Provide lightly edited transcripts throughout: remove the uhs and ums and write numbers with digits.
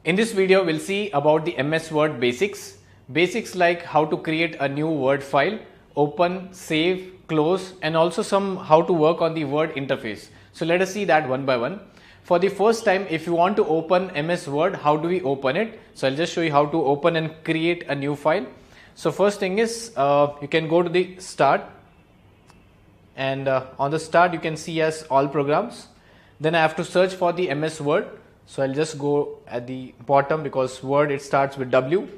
In this video, we'll see about the MS Word basics. Basics like how to create a new Word file, open, save, close, and also some how to work on the Word interface. So let us see that one by one. For the first time, if you want to open MS Word, how do we open it? So I'll just show you how to open and create a new file. So first thing is you can go to the start, and on the start you can see as all programs. Then I have to search for the MS Word. So I'll just go at the bottom because Word it starts with W,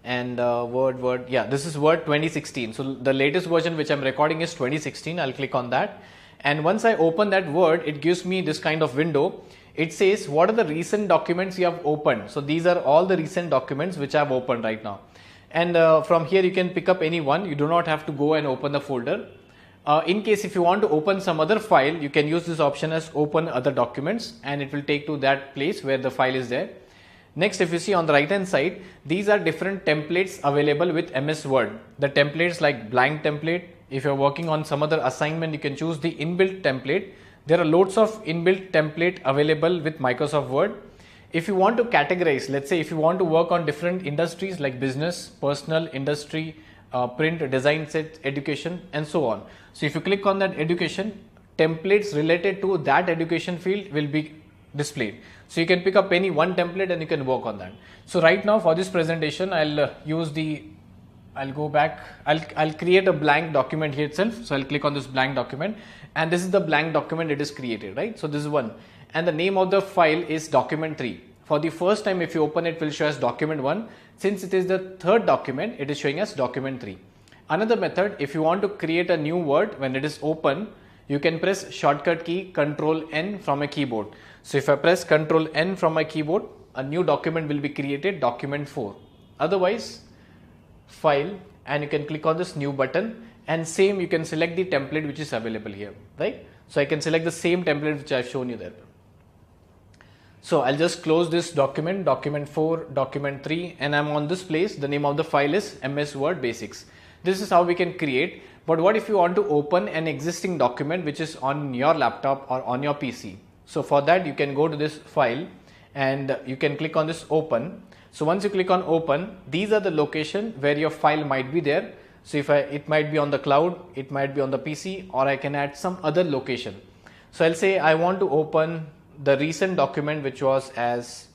and Word, yeah, this is Word 2016. So the latest version which I'm recording is 2016. I'll click on that, and once I open that Word, it gives me this kind of window. It says what are the recent documents you have opened. So these are all the recent documents which I have opened right now, and from here you can pick up any one. You do not have to go and open the folder. In case if you want to open some other file, you can use this option as open other documents, and it will take to that place where the file is there. Next, if you see on the right hand side, these are different templates available with MS Word. The templates like blank template. If you are working on some other assignment, you can choose the inbuilt template. There are loads of inbuilt template available with Microsoft Word. If you want to categorize, let's say if you want to work on different industries like business, personal, industry, print, design set, education, and so on. So if you click on that education, templates related to that education field will be displayed. So you can pick up any one template and you can work on that. So right now for this presentation, I'll go back, I'll create a blank document here itself. So I'll click on this blank document, and this is the blank document it is created, right? So this is one, and the name of the file is document3. For the first time, if you open it, will show as document1. Since it is the third document, it is showing as document3. Another method, if you want to create a new Word when it is open, you can press shortcut key Ctrl N from a keyboard. So if I press Ctrl N from my keyboard, a new document will be created, document4. Otherwise, file, and you can click on this new button, and same you can select the template which is available here, right? So I can select the same template which I have shown you there. So I'll just close this document, document4, document3, and I'm on this place. The name of the file is MS Word Basics. This is how we can create. But what if you want to open an existing document which is on your laptop or on your PC? So for that, you can go to this file and you can click on this open. So once you click on open, these are the location where your file might be there. So it might be on the cloud, it might be on the PC, or I can add some other location. So I'll say I want to open the recent document which was as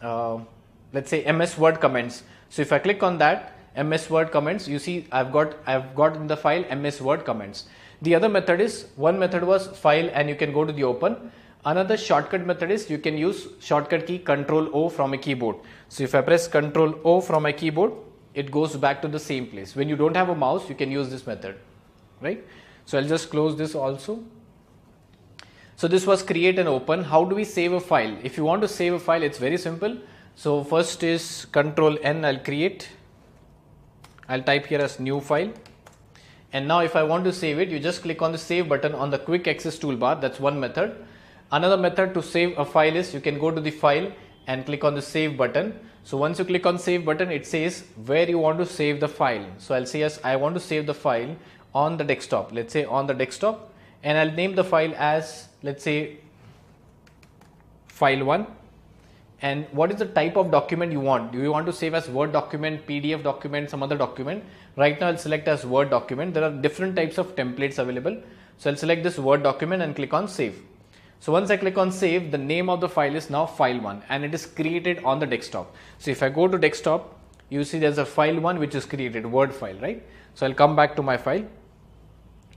let's say MS Word comments. So if I click on that MS Word comments, you see I've got in the file MS Word comments. The other method is, one method was file and you can go to the open. Another shortcut method is you can use shortcut key Ctrl O from a keyboard. So if I press Ctrl O from my keyboard, it goes back to the same place. When you don't have a mouse, you can use this method, right? So I'll just close this also. So this was create and open. How do we save a file? If you want to save a file, it's very simple. So first is Ctrl N, I'll create. I'll type here as new file. And now if I want to save it, you just click on the save button on the quick access toolbar. That's one method. Another method to save a file is you can go to the file and click on the save button. So once you click on save button, it says where you want to save the file. So I'll say yes, I want to save the file on the desktop. Let's say on the desktop. And I'll name the file as, let's say, file1. And what is the type of document you want? Do you want to save as Word document, PDF document, some other document? Right now I'll select as Word document. There are different types of templates available. So I'll select this Word document and click on save. So once I click on save, the name of the file is now file1, and it is created on the desktop. So if I go to desktop, you see there's a file1 which is created, Word file, right? So I'll come back to my file.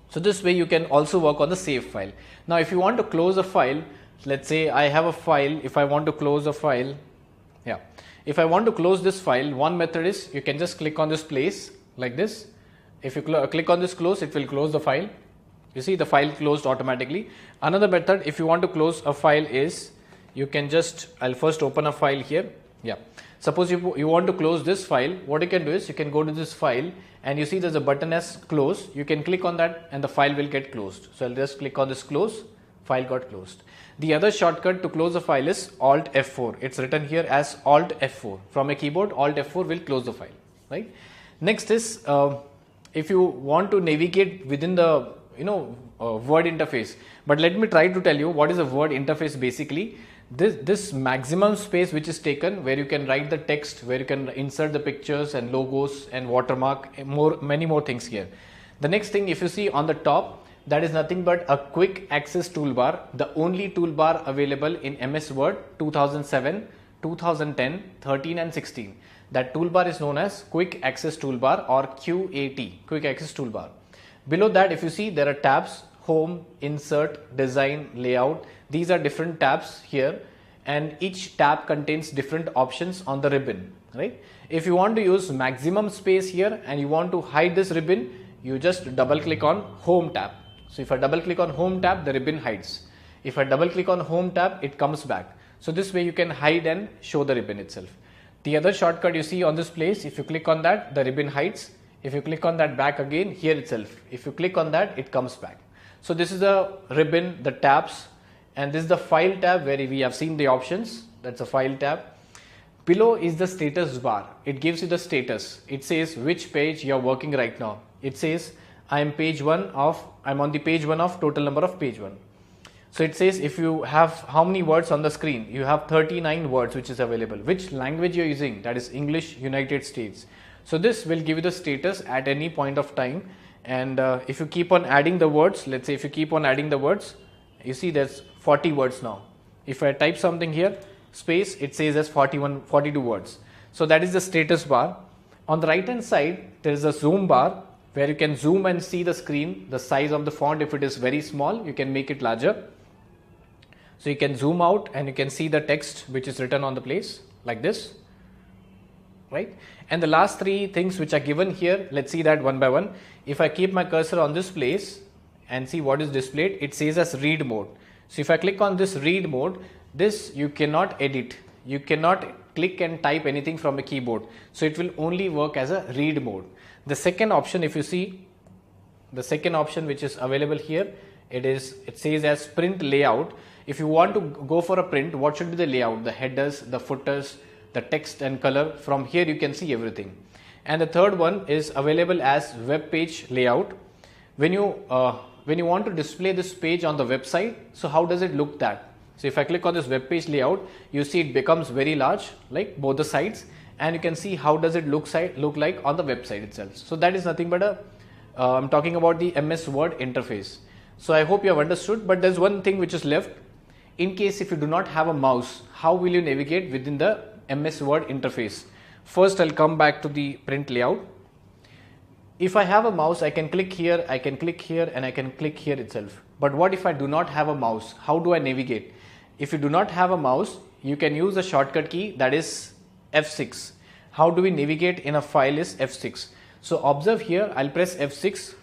So this way you can also work on the save file. Now if you want to close a file, let's say I have a file, if I want to close a file, if I want to close this file, one method is you can just click on this place like this. If you click on this close, it will close the file. You see the file closed automatically. Another method, if you want to close a file, is you can just, I'll first open a file here. Suppose you want to close this file, what you can do is you can go to this file and you see there's a button as close. You can click on that and the file will get closed. So I'll just click on this close, file got closed. The other shortcut to close a file is Alt F4. It's written here as Alt F4. From a keyboard, Alt F4 will close the file, right? Next is if you want to navigate within the Word interface. But let me try to tell you what is a Word interface basically. This maximum space which is taken, where you can write the text, where you can insert the pictures and logos and watermark, many more things here. The next thing, if you see on the top, that is nothing but a quick access toolbar, the only toolbar available in MS Word 2007, 2010, 13 and 16. That toolbar is known as quick access toolbar or QAT, quick access toolbar. Below that, if you see, there are tabs: home, insert, design, layout. These are different tabs here, and each tab contains different options on the ribbon, right? If you want to use maximum space here and you want to hide this ribbon, you just double click on home tab. So if I double click on home tab, the ribbon hides. If I double click on home tab, it comes back. So this way you can hide and show the ribbon itself. The other shortcut you see on this place, if you click on that, the ribbon hides. If you click on that back again, here itself, if you click on that, it comes back. So this is the ribbon, the tabs, and this is the file tab where we have seen the options. That's a file tab. Below is the status bar. It gives you the status. It says which page you are working right now. It says I'm on the page 1 of total number of page 1. So it says if you have how many words on the screen, you have 39 words which is available. Which language you are using, that is English, United States. So this will give you the status at any point of time. And if you keep on adding the words, let's say if you keep on adding the words, you see there's 40 words now. If I type something here, space, it says as 42 words. So that is the status bar. On the right hand side, there is a zoom bar where you can zoom and see the screen, the size of the font. If it is very small, you can make it larger. So you can zoom out and you can see the text which is written on the place like this, right? And the last three things which are given here, let's see that one by one. If I keep my cursor on this place and see what is displayed, it says as read mode. So if I click on this read mode, this you cannot edit. You cannot click and type anything from a keyboard. So it will only work as a read mode. The second option, if you see, the second option which is available here, it says as print layout. If you want to go for a print, what should be the layout? The headers, the footers, the text and color. From here you can see everything. And the third one is available as web page layout. When you want to display this page on the website, so how does it look that? So if I click on this web page layout, you see it becomes very large, like both the sides, and you can see how does it look like on the website itself. So that is nothing but I'm talking about the MS Word interface. So I hope you have understood, but there's one thing which is left. In case if you do not have a mouse, how will you navigate within the MS Word interface? First, I'll come back to the print layout. If I have a mouse, I can click here, I can click here, and I can click here itself. But what if I do not have a mouse? How do I navigate? If you do not have a mouse, you can use a shortcut key, that is F6. How do we navigate in a file is F6. So observe here, I'll press F6.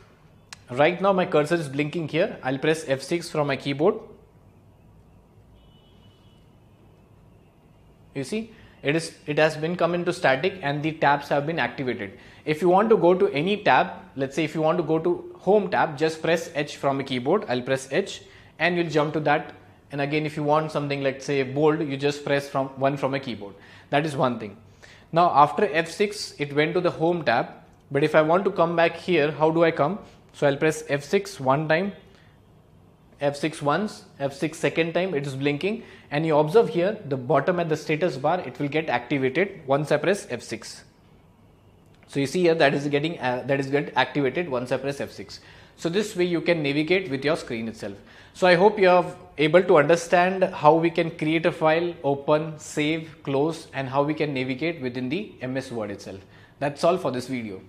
Right now my cursor is blinking here. I'll press F6 from my keyboard. You see, it has been come into static and the tabs have been activated. If you want to go to any tab, let's say if you want to go to home tab, just press H from a keyboard. I'll press H and you'll jump to that. And again, if you want something like say bold, you just press one from a keyboard. That is one thing. Now after F6, it went to the home tab. But if I want to come back here, how do I come? So I'll press F6 one time, F6 once, F6 second time, it is blinking, and you observe here the bottom at the status bar, it will get activated once I press F6. So you see here that is getting activated once I press F6. So this way you can navigate with your screen itself. So I hope you are able to understand how we can create a file, open, save, close, and how we can navigate within the MS Word itself. That's all for this video.